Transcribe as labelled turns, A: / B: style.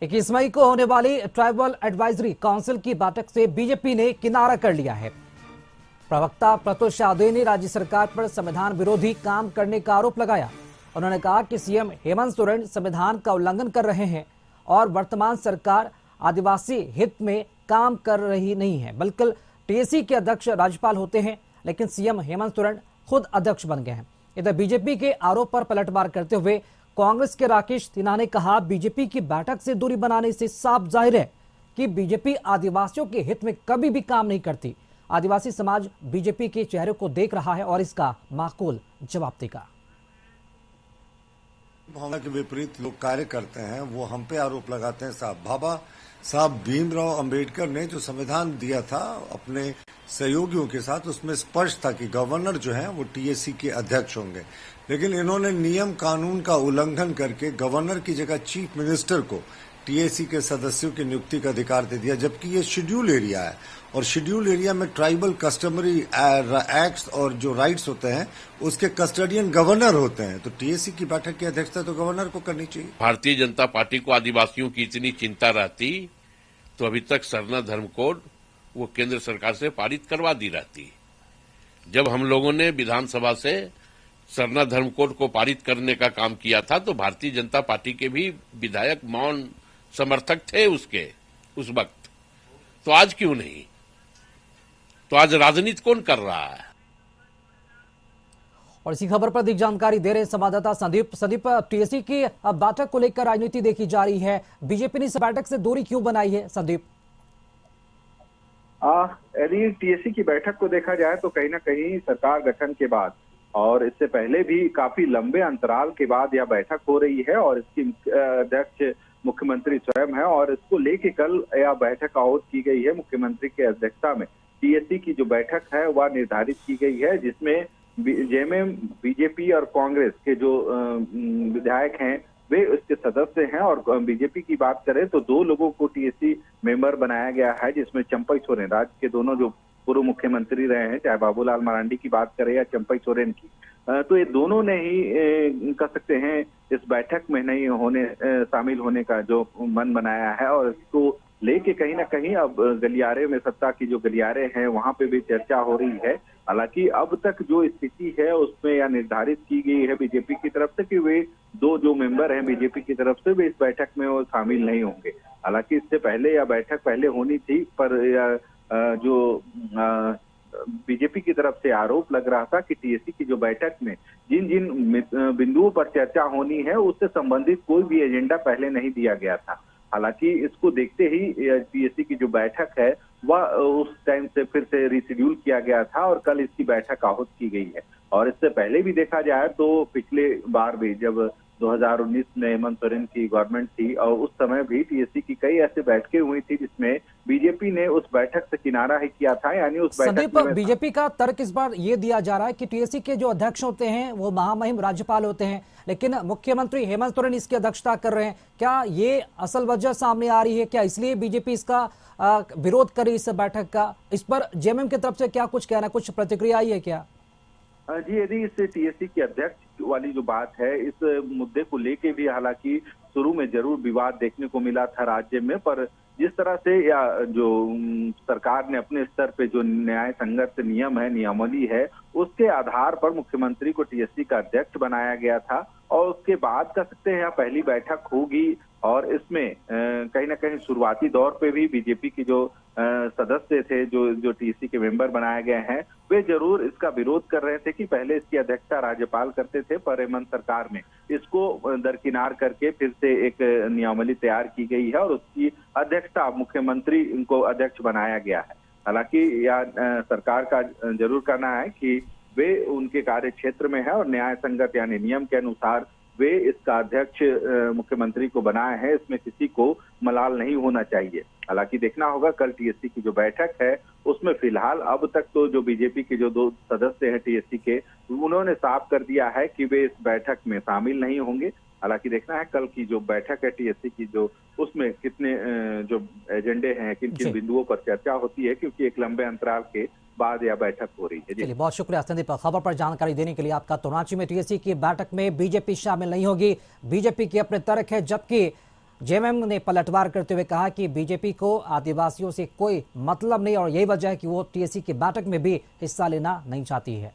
A: 21 मई को होने वाली ट्राइबल एडवाइजरी काउंसिल की बैठक से बीजेपी ने किनारा कर लिया है। प्रवक्ता प्रत्युष यादव ने राज्य सरकार पर संविधान विरोधी काम करने का आरोप लगाया। उन्होंने कहा कि सीएम हेमंत सोरेन संविधान का उल्लंघन कर रहे हैं और वर्तमान सरकार आदिवासी हित में काम कर रही नहीं है, बल्कि टीएसी के अध्यक्ष राज्यपाल होते हैं, लेकिन सीएम हेमंत सोरेन खुद अध्यक्ष बन गए हैं। इधर बीजेपी के आरोप पर पलटवार करते हुए कांग्रेस के राकेश सिन्हा ने कहा, बीजेपी की बैठक से दूरी बनाने से साफ जाहिर है कि बीजेपी आदिवासियों के हित में कभी भी काम नहीं करती। आदिवासी समाज बीजेपी के चेहरे को देख रहा है और इसका माकूल जवाब देगा।
B: भावना के विपरीत लोग कार्य करते हैं, वो हम पे आरोप लगाते हैं। साहब भीमराव अंबेडकर ने जो संविधान दिया था अपने सहयोगियों के साथ, उसमें स्पष्ट था कि गवर्नर जो है वो टीएसी के अध्यक्ष होंगे, लेकिन इन्होंने नियम कानून का उल्लंघन करके गवर्नर की जगह चीफ मिनिस्टर को टीएसी के सदस्यों की नियुक्ति का अधिकार दे दिया, जबकि ये शेड्यूल एरिया है और शेड्यूल एरिया में ट्राइबल कस्टमरी एक्ट्स और जो राइट्स होते हैं उसके कस्टडियन गवर्नर होते हैं। तो टीएसी की बैठक की अध्यक्षता तो गवर्नर को करनी चाहिए।
C: भारतीय जनता पार्टी को आदिवासियों की इतनी चिंता रहती तो अभी तक सरना धर्म कोड वो केंद्र सरकार से पारित करवा दी रहती। जब हम लोगों ने विधानसभा से सरना धर्म कोड को पारित करने का काम किया था तो भारतीय जनता पार्टी के भी विधायक मौन समर्थक थे उसके उस वक्त, तो आज क्यों नहीं? तो आज राजनीति कौन कर रहा है?
A: और इसी खबर पर अधिक जानकारी दे रहे हैं संवाददाता संदीप। टीएसी की बैठक को लेकर राजनीति देखी जा रही है, बीजेपी ने इस बैठक से दूरी क्यों बनाई है? संदीप,
D: यदि टीएसी की बैठक को देखा जाए तो कहीं ना कहीं सरकार गठन के बाद और इससे पहले भी काफी लंबे अंतराल के बाद यह बैठक हो रही है और इसकी अध्यक्ष मुख्यमंत्री स्वयं है और इसको लेके कल यह बैठक आहूत की गई है। मुख्यमंत्री की अध्यक्षता में टीएसी की जो बैठक है वह निर्धारित की गई है, जिसमें जेएमएम, बीजेपी और कांग्रेस के जो विधायक हैं वे उसके सदस्य हैं। और बीजेपी की बात करें तो 2 लोगों को टीएसी मेंबर बनाया गया है, जिसमें चंपई सोरेन, राज्य के दोनों जो पूर्व मुख्यमंत्री रहे हैं, चाहे बाबूलाल मरांडी की बात करें या चंपई सोरेन की, तो ये दोनों ने ही कह सकते हैं इस बैठक में नहीं शामिल होने का जो मन बनाया है। और इसको लेके कहीं ना कहीं अब गलियारे में, सत्ता की जो गलियारे हैं वहां पे भी चर्चा हो रही है। हालांकि अब तक जो स्थिति है उसमें यह निर्धारित की गई है बीजेपी की तरफ से कि वे 2 जो मेंबर हैं बीजेपी की तरफ से वे इस बैठक में वो शामिल नहीं होंगे। हालांकि इससे पहले यह बैठक पहले होनी थी, पर जो बीजेपी की तरफ से आरोप लग रहा था कि टीएसी की जो बैठक में जिन जिन बिंदुओं पर चर्चा होनी है उससे संबंधित कोई भी एजेंडा पहले नहीं दिया गया था। हालांकि इसको देखते ही टीएसी की जो बैठक है वह उस टाइम से फिर से रिशेड्यूल किया गया था और कल इसकी बैठक आहूत की गई है। और इससे पहले भी देखा जाए तो पिछले बार भी जब 2019 में हेमंत सोरेन की गवर्नमेंट थी और उस समय भी टीएसी की कई ऐसे बैठकें हुई थी जिसमें बीजेपी ने उस बैठक से किनारा ही किया था। यानी उस बैठक में
A: बीजेपी का तर्क इस बार ये दिया जा रहा है कि टीएसी के जो अध्यक्ष होते हैं वो महामहिम राज्यपाल होते हैं, लेकिन मुख्यमंत्री हेमंत सोरेन इसकी अध्यक्षता कर रहे हैं। क्या ये असल वजह सामने आ रही है? क्या इसलिए बीजेपी इसका विरोध करे इस बैठक का? इस पर जेएमएम की तरफ से क्या कुछ कहना, कुछ प्रतिक्रिया आई है क्या?
D: जी, यदि इस टीएसी के अध्यक्ष वाली जो बात है, इस मुद्दे को लेके भी हालांकि शुरू में जरूर विवाद देखने को मिला था राज्य में, पर जिस तरह से या जो सरकार ने अपने स्तर पे जो न्याय संगत नियम है, नियमावली है, उसके आधार पर मुख्यमंत्री को टीएसी का अध्यक्ष बनाया गया था। और उसके बाद कह सकते हैं पहली बैठक होगी और इसमें कहीं ना कहीं शुरुआती दौर पे भी बीजेपी की जो सदस्य थे, जो टीएसी के मेंबर बनाए गए हैं, वे जरूर इसका विरोध कर रहे थे कि पहले इसकी अध्यक्षता राज्यपाल करते थे, पर हेमंत सरकार में इसको दरकिनार करके फिर से एक नियमावली तैयार की गई है और उसकी अध्यक्षता मुख्यमंत्री को अध्यक्ष बनाया गया है। हालांकि यह सरकार का जरूर कहना है कि वे उनके कार्य क्षेत्र में है और न्याय संगत यानी नियम के अनुसार वे इसका अध्यक्ष मुख्यमंत्री को बनाए हैं, इसमें किसी को मलाल नहीं होना चाहिए। हालांकि देखना होगा कल टीएसी की जो बैठक है उसमें फिलहाल अब तक तो जो बीजेपी के जो 2 सदस्य हैं टीएसी के, उन्होंने साफ कर दिया है कि वे इस बैठक में शामिल नहीं होंगे। हालांकि देखना है कल की जो बैठक है टीएससी की जो उसमें कितने जो एजेंडे हैं, किन किन बिंदुओं पर चर्चा होती है, क्योंकि एक लंबे अंतराल के बाद यह बैठक हो रही है।
A: चलिए, बहुत शुक्रिया संदीप खबर पर जानकारी देने के लिए आपका। तो रांची में टीएससी की बैठक में बीजेपी शामिल नहीं होगी, बीजेपी की अपने तर्क है, जबकि जेएमएम ने पलटवार करते हुए कहा कि बीजेपी को आदिवासियों से कोई मतलब नहीं और यही वजह है कि वो टीएसी की बैठक में भी हिस्सा लेना नहीं चाहती है।